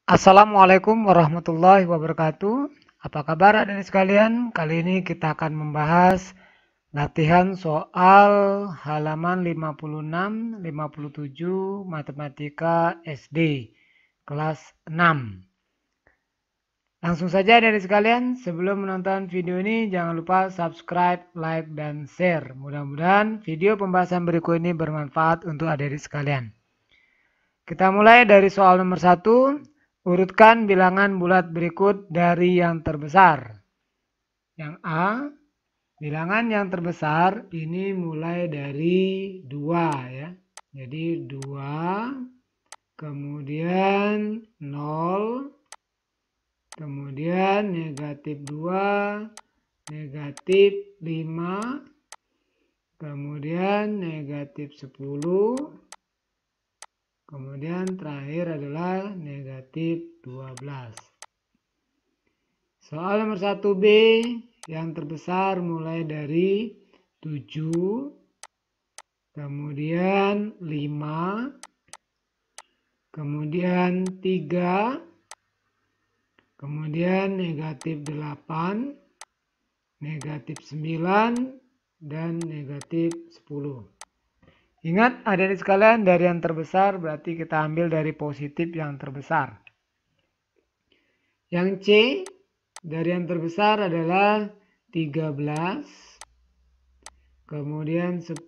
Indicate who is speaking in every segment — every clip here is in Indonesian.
Speaker 1: Assalamualaikum warahmatullahi wabarakatuh. Apa kabar adik sekalian? Kali ini kita akan membahas latihan soal halaman 56, 57 Matematika SD kelas 6. Langsung saja adik sekalian, sebelum menonton video ini jangan lupa subscribe, like, dan share. Mudah-mudahan video pembahasan berikut ini bermanfaat untuk adik sekalian. Kita mulai dari soal nomor 1. Urutkan bilangan bulat berikut dari yang terbesar. Yang A, bilangan yang terbesar ini mulai dari 2 ya. Jadi 2, kemudian 0, kemudian negatif 2, negatif 5, kemudian negatif 10, kemudian terakhir adalah negatif 12. Soal nomor 1B, yang terbesar mulai dari 7, kemudian 5, kemudian 3, kemudian negatif 8, negatif 9, dan negatif 10. Ingat adik-adik sekalian, dari yang terbesar berarti kita ambil dari positif yang terbesar. Yang C, dari yang terbesar adalah 13, kemudian 10,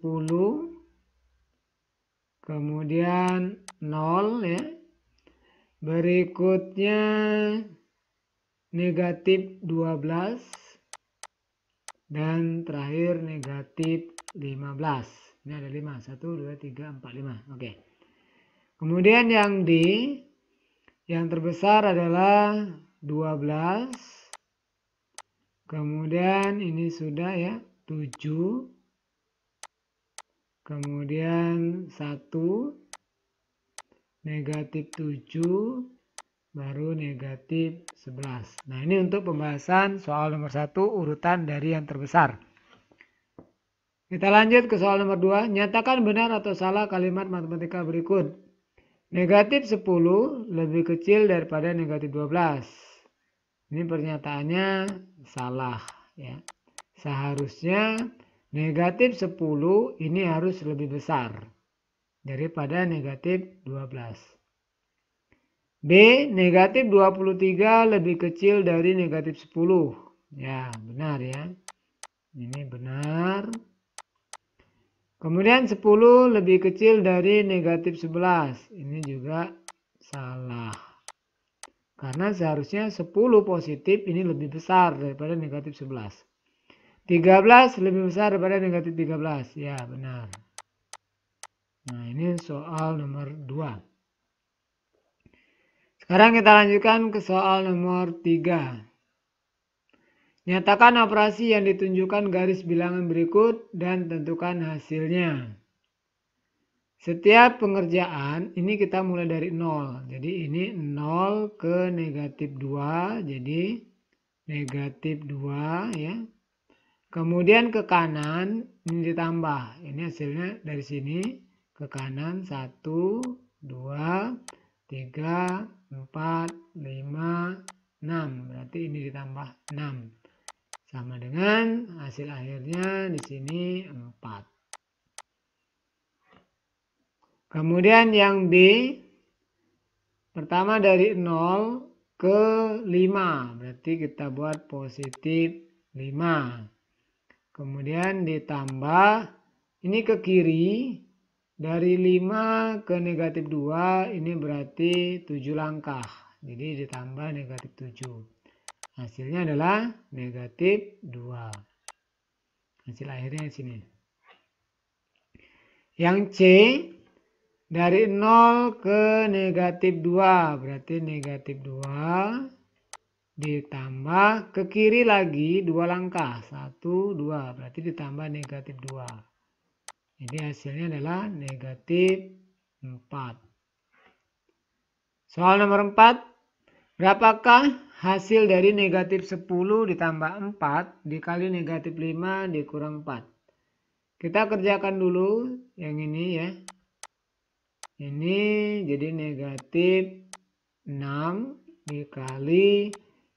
Speaker 1: kemudian 0 ya. Berikutnya negatif 12, dan terakhir negatif 15. Ini ada 5, 1, 2, 3, 4, 5. Oke. Kemudian yang D, yang terbesar adalah 12, kemudian ini sudah ya 7, kemudian 1, negatif 7, baru negatif 11. Nah, ini untuk pembahasan soal nomor 1, urutan dari yang terbesar. Kita lanjut ke soal nomor 2. Nyatakan benar atau salah kalimat matematika berikut. Negatif 10 lebih kecil daripada negatif 12. Ini pernyataannya salah ya. Seharusnya negatif 10 ini harus lebih besar daripada negatif 12. B, negatif 23 lebih kecil dari negatif 10. Ya, benar ya. Ini benar. Kemudian 10 lebih kecil dari negatif 11. Ini juga salah. Karena seharusnya 10 positif ini lebih besar daripada negatif 11. 13 lebih besar daripada negatif 13. Ya, benar. Nah, ini soal nomor 2. Sekarang kita lanjutkan ke soal nomor 3. Nyatakan operasi yang ditunjukkan garis bilangan berikut dan tentukan hasilnya. Setiap pengerjaan ini kita mulai dari 0. Jadi ini 0 ke negatif 2. Jadi negatif 2 ya. Kemudian ke kanan ini ditambah. Ini hasilnya dari sini ke kanan 1, 2, 3, 4, 5, 6. Berarti ini ditambah 6. Sama dengan hasil akhirnya di sini 4. Kemudian yang B, pertama dari 0 ke 5. Berarti kita buat positif 5. Kemudian ditambah, ini ke kiri, dari 5 ke negatif 2, ini berarti 7 langkah. Jadi ditambah negatif 7. Hasilnya adalah negatif 2. Hasil akhirnya di sini. Yang C, dari 0 ke negatif 2. Berarti negatif 2 ditambah ke kiri lagi 2 langkah. 1, 2. Berarti ditambah negatif 2. Jadi hasilnya adalah negatif 4. Soal nomor 4. Berapakah hasil dari negatif 10 ditambah 4 dikali negatif 5 dikurang 4? Kita kerjakan dulu yang ini ya. Ini jadi negatif 6 dikali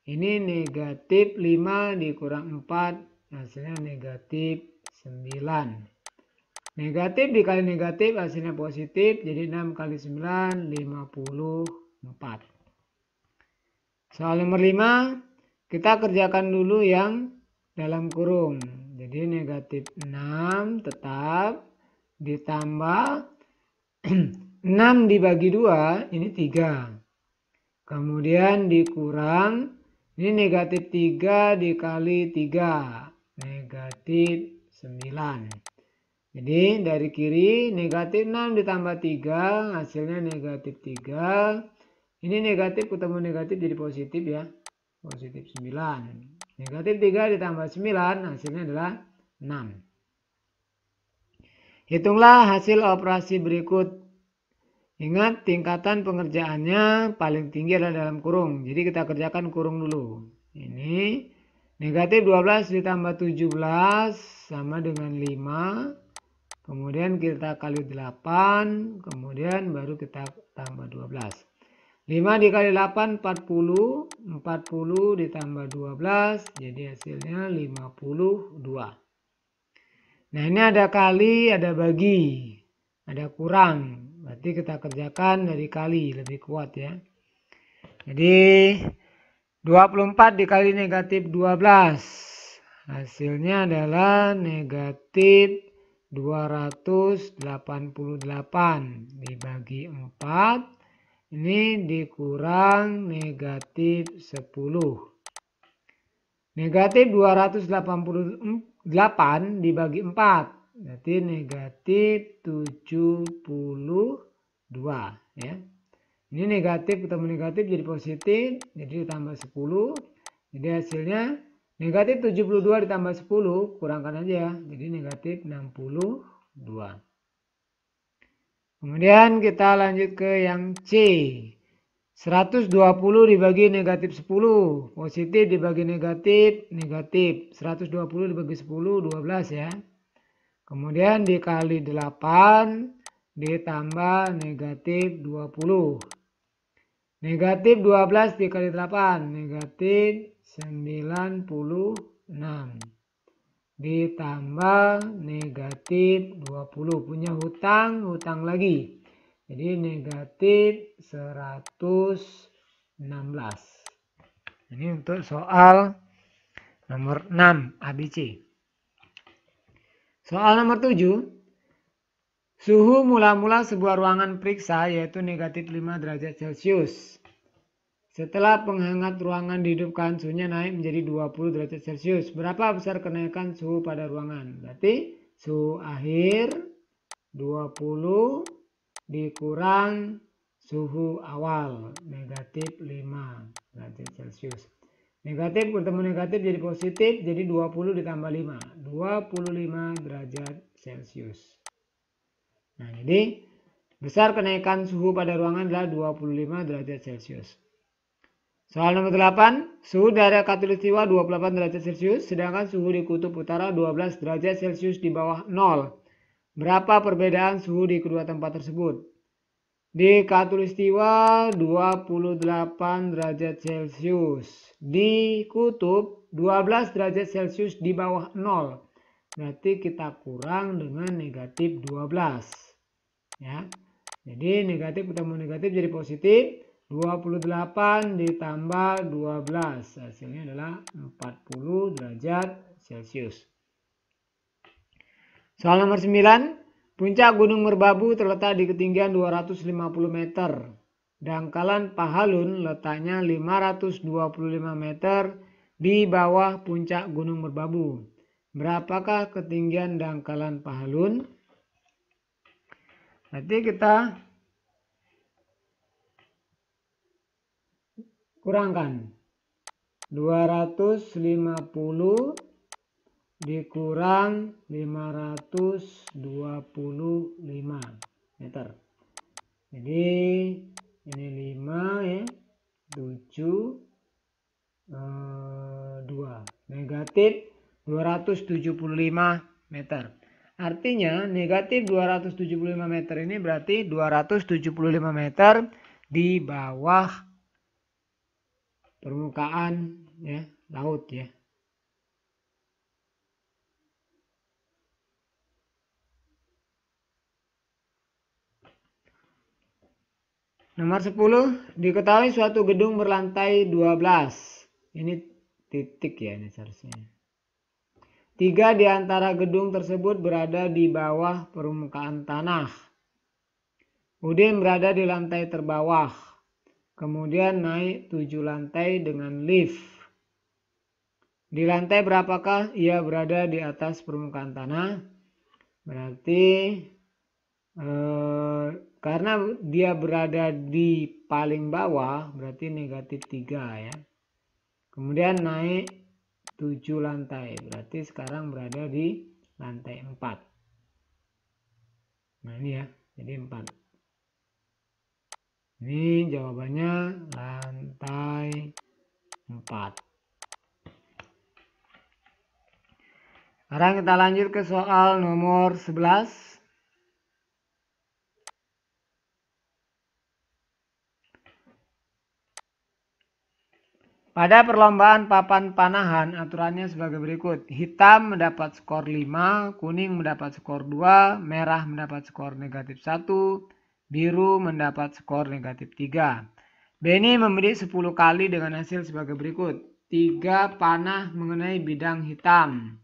Speaker 1: ini negatif 5 dikurang 4 hasilnya negatif 9. Negatif dikali negatif hasilnya positif, jadi 6 kali 9 54. Soal nomor 5 kita kerjakan dulu yang dalam kurung. Jadi negatif 6 tetap ditambah 6 dibagi 2 ini 3. Kemudian dikurang ini negatif 3 dikali 3 negatif 9. Jadi dari kiri negatif 6 ditambah 3 hasilnya negatif 3. Ini negatif ketemu negatif jadi positif ya. Positif 9. Negatif 3 ditambah 9 hasilnya adalah 6. Hitunglah hasil operasi berikut. Ingat tingkatan pengerjaannya paling tinggi adalah dalam kurung. Jadi kita kerjakan kurung dulu. Ini negatif 12 ditambah 17 sama dengan 5. Kemudian kita kali 8, kemudian baru kita tambah 12. 5 dikali 8, 40. 40 ditambah 12, jadi hasilnya 52. Nah ini ada kali, ada bagi, ada kurang. Berarti kita kerjakan dari kali, lebih kuat ya. Jadi 24 dikali negatif 12. Hasilnya adalah negatif 288 dibagi 4 ini dikurang negatif 10. Negatif 288 dibagi 4 berarti negatif 72 ya. Ini negatif ketemu negatif jadi positif, jadi ditambah 10. Jadi hasilnya negatif 72 ditambah 10, kurangkan aja. Jadi negatif 62. Kemudian kita lanjut ke yang C. 120 dibagi negatif 10. Positif dibagi negatif, negatif. 120 dibagi 10, 12 ya. Kemudian dikali 8, ditambah negatif 20. Negatif 12 dikali 8, negatif 96 ditambah negatif 20 punya hutang lagi jadi negatif 116. Ini untuk soal nomor 6 ABC. Soal nomor 7, suhu mula-mula sebuah ruangan periksa yaitu negatif 5 derajat Celcius. Setelah penghangat ruangan dihidupkan, suhunya naik menjadi 20 derajat Celcius. Berapa besar kenaikan suhu pada ruangan? Berarti suhu akhir 20 dikurang suhu awal negatif 5 derajat Celcius. Negatif bertemu negatif jadi positif, jadi 20 ditambah 5. 25 derajat Celcius. Nah, jadi besar kenaikan suhu pada ruangan adalah 25 derajat Celcius. Soal nomor 8, suhu daerah khatulistiwa 28 derajat Celcius, sedangkan suhu di kutub utara 12 derajat Celcius di bawah 0. Berapa perbedaan suhu di kedua tempat tersebut? Di khatulistiwa 28 derajat Celcius, di kutub 12 derajat Celcius di bawah 0. Berarti kita kurang dengan negatif 12. Ya. Jadi negatif ketemu negatif jadi positif. 28 ditambah 12 hasilnya adalah 40 derajat Celcius. Soal nomor 9, puncak Gunung Merbabu terletak di ketinggian 250 meter. Dangkalan Pahalun letaknya 525 meter di bawah puncak Gunung Merbabu. Berapakah ketinggian dangkalan Pahalun? Nanti kita kurangkan 250 dikurang 525 meter. Jadi ini 5 ya, 7, 2. Negatif 275 meter. Artinya negatif 275 meter ini berarti 275 meter di bawah permukaan ya laut ya. Nomor 10, diketahui suatu gedung berlantai 12. Ini titik ya ini seharusnya. 3 di antara gedung tersebut berada di bawah permukaan tanah. Udin berada di lantai terbawah. Kemudian naik 7 lantai dengan lift. Di lantai berapakah ia berada di atas permukaan tanah? Berarti karena dia berada di paling bawah berarti negatif 3 ya. Kemudian naik 7 lantai. Berarti sekarang berada di lantai 4. Nah ini ya. Jadi 4. Ini jawabannya lantai 4. Sekarang kita lanjut ke soal nomor 11. Pada perlombaan papan panahan aturannya sebagai berikut. Hitam mendapat skor 5, kuning mendapat skor 2, merah mendapat skor negatif 1, biru mendapat skor negatif 3. Benny memberi 10 kali dengan hasil sebagai berikut. 3 panah mengenai bidang hitam.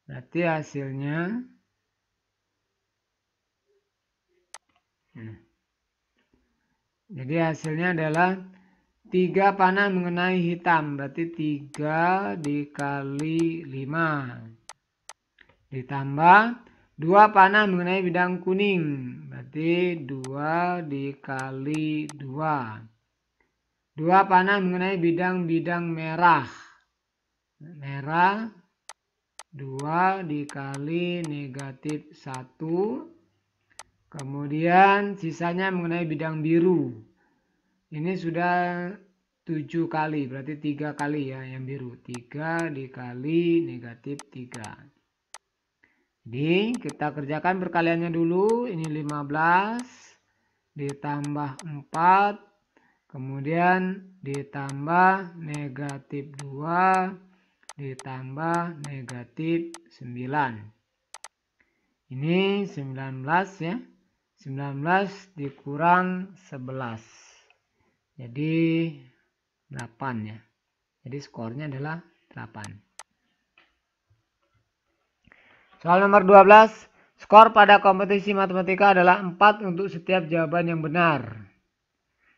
Speaker 1: Berarti hasilnya jadi hasilnya adalah 3 panah mengenai hitam, berarti 3 dikali 5. Ditambah 2 panah mengenai bidang kuning, berarti 2 dikali 2. 2 panah mengenai bidang merah. Merah 2 dikali negatif 1. Kemudian sisanya mengenai bidang biru. Ini sudah 7 kali, berarti 3 kali ya yang biru. 3 dikali negatif 3. Jadi kita kerjakan perkaliannya dulu. Ini 15 ditambah 4. Kemudian ditambah negatif 2 ditambah negatif 9. Ini 19 ya. 19 dikurang 11. Jadi 8 ya. Jadi skornya adalah 8. Soal nomor 12. Skor pada kompetisi matematika adalah 4 untuk setiap jawaban yang benar.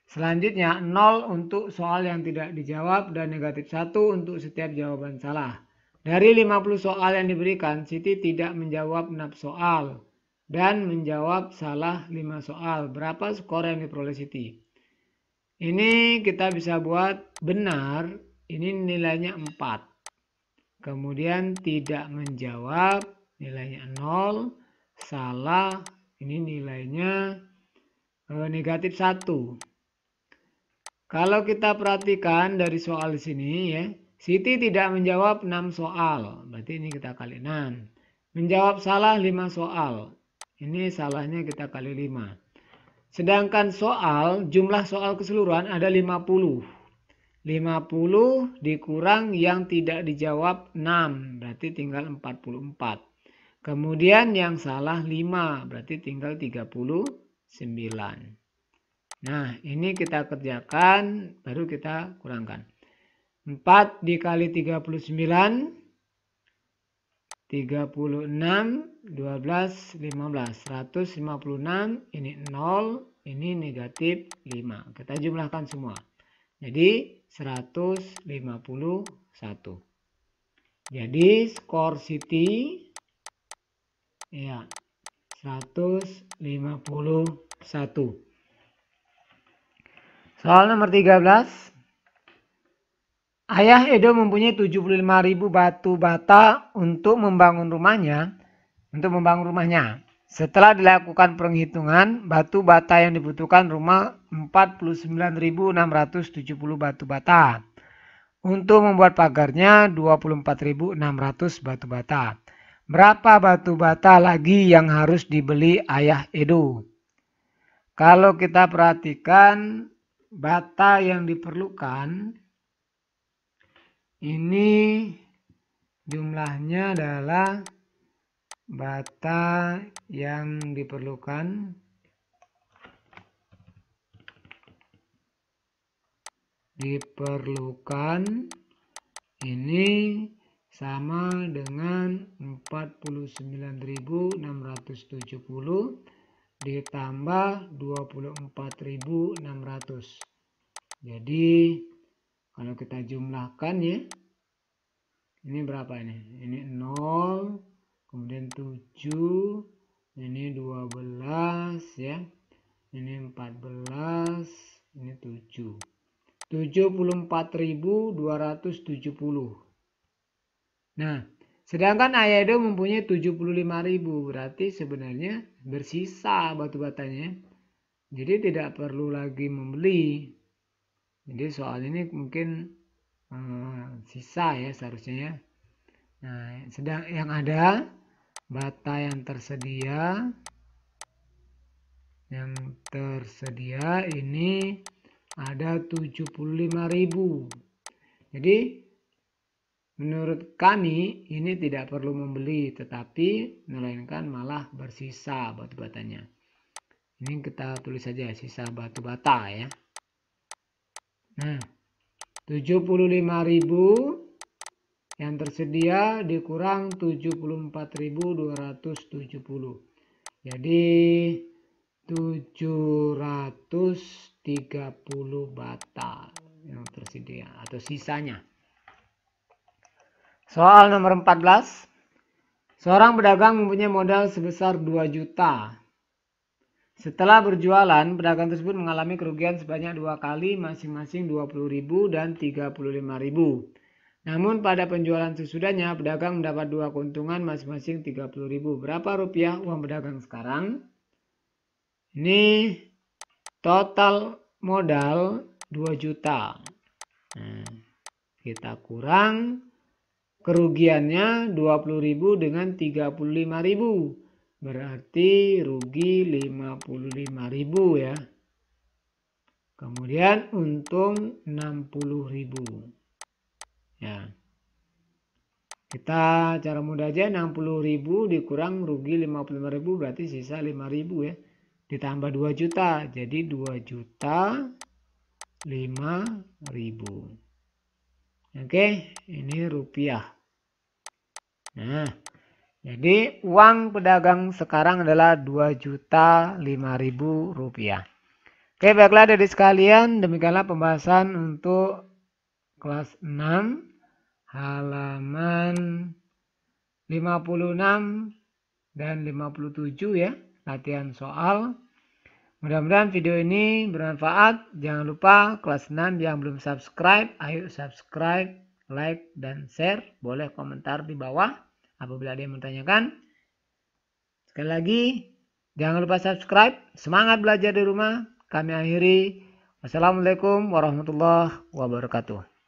Speaker 1: Selanjutnya 0 untuk soal yang tidak dijawab dan negatif 1 untuk setiap jawaban salah. Dari 50 soal yang diberikan, Siti tidak menjawab 6 soal dan menjawab salah 5 soal. Berapa skor yang diperoleh Siti? Ini kita bisa buat benar, ini nilainya 4. Kemudian tidak menjawab, nilainya 0. Salah, ini nilainya negatif 1. Kalau kita perhatikan dari soal sini ya, Siti tidak menjawab 6 soal. Berarti ini kita kali 6. Menjawab salah 5 soal. Ini salahnya kita kali 5. Sedangkan jumlah soal keseluruhan ada 50. 50 dikurang yang tidak dijawab 6. Berarti tinggal 44. Kemudian yang salah 5. Berarti tinggal 39. Nah ini kita kerjakan. Baru kita kurangkan. 4 dikali 39. 36, 12, 15, 156, ini 0, ini negatif 5. Kita jumlahkan semua. Jadi 151. Jadi skor Siti ya 151. Soal nomor 13. Ayah Edo mempunyai 75.000 batu bata untuk membangun rumahnya. Setelah dilakukan perhitungan, batu bata yang dibutuhkan rumah 49.670 batu bata. Untuk membuat pagarnya 24.600 batu bata. Berapa batu bata lagi yang harus dibeli Ayah Edo? Kalau kita perhatikan bata yang diperlukan Ini jumlahnya adalah bata yang diperlukan ini sama dengan 49.670 ditambah 24.600. Jadi kalau kita jumlahkan ya, ini berapa ini? Ini 0, kemudian 7, ini 12 ya. Ini 14, ini 7. 74.270. Nah, sedangkan Ayado mempunyai 75.000, berarti sebenarnya bersisa batu batanya. Jadi tidak perlu lagi membeli. Jadi soal ini mungkin sisa ya seharusnya ya. Nah, sedang yang ada bata yang tersedia ini ada 75.000. Jadi menurut kami ini tidak perlu membeli, tetapi melainkan malah bersisa batu batanya. Ini kita tulis saja sisa batu bata ya. Nah, 75.000 yang tersedia dikurang 74.270. Jadi 730 bata yang tersedia atau sisanya. Soal nomor 14. Seorang pedagang mempunyai modal sebesar 2 juta. Setelah berjualan, pedagang tersebut mengalami kerugian sebanyak 2 kali, masing-masing 20.000 dan 35.000. Namun pada penjualan sesudahnya, pedagang mendapat 2 keuntungan masing-masing 30.000. Berapa rupiah uang pedagang sekarang? Ini total modal 2 juta. Nah, kita kurang kerugiannya 20.000 dengan 35.000. Berarti rugi 55.000 ya. Kemudian untung 60.000. Ya. Kita cara mudah aja 60.000 dikurang rugi 55.000 berarti sisa 5.000 ya. Ditambah 2 juta jadi 2 juta 5.000. Oke, ini rupiah. Nah, jadi uang pedagang sekarang adalah 2.005.000 rupiah. Oke, baiklah dari sekalian, demikianlah pembahasan untuk kelas 6 halaman 56 dan 57 ya, latihan soal. Mudah-mudahan video ini bermanfaat. Jangan lupa kelas 6 yang belum subscribe, ayo subscribe, like, dan share. Boleh komentar di bawah apabila ada yang menanyakan. Sekali lagi, jangan lupa subscribe. Semangat belajar di rumah. Kami akhiri. Wassalamualaikum warahmatullahi wabarakatuh.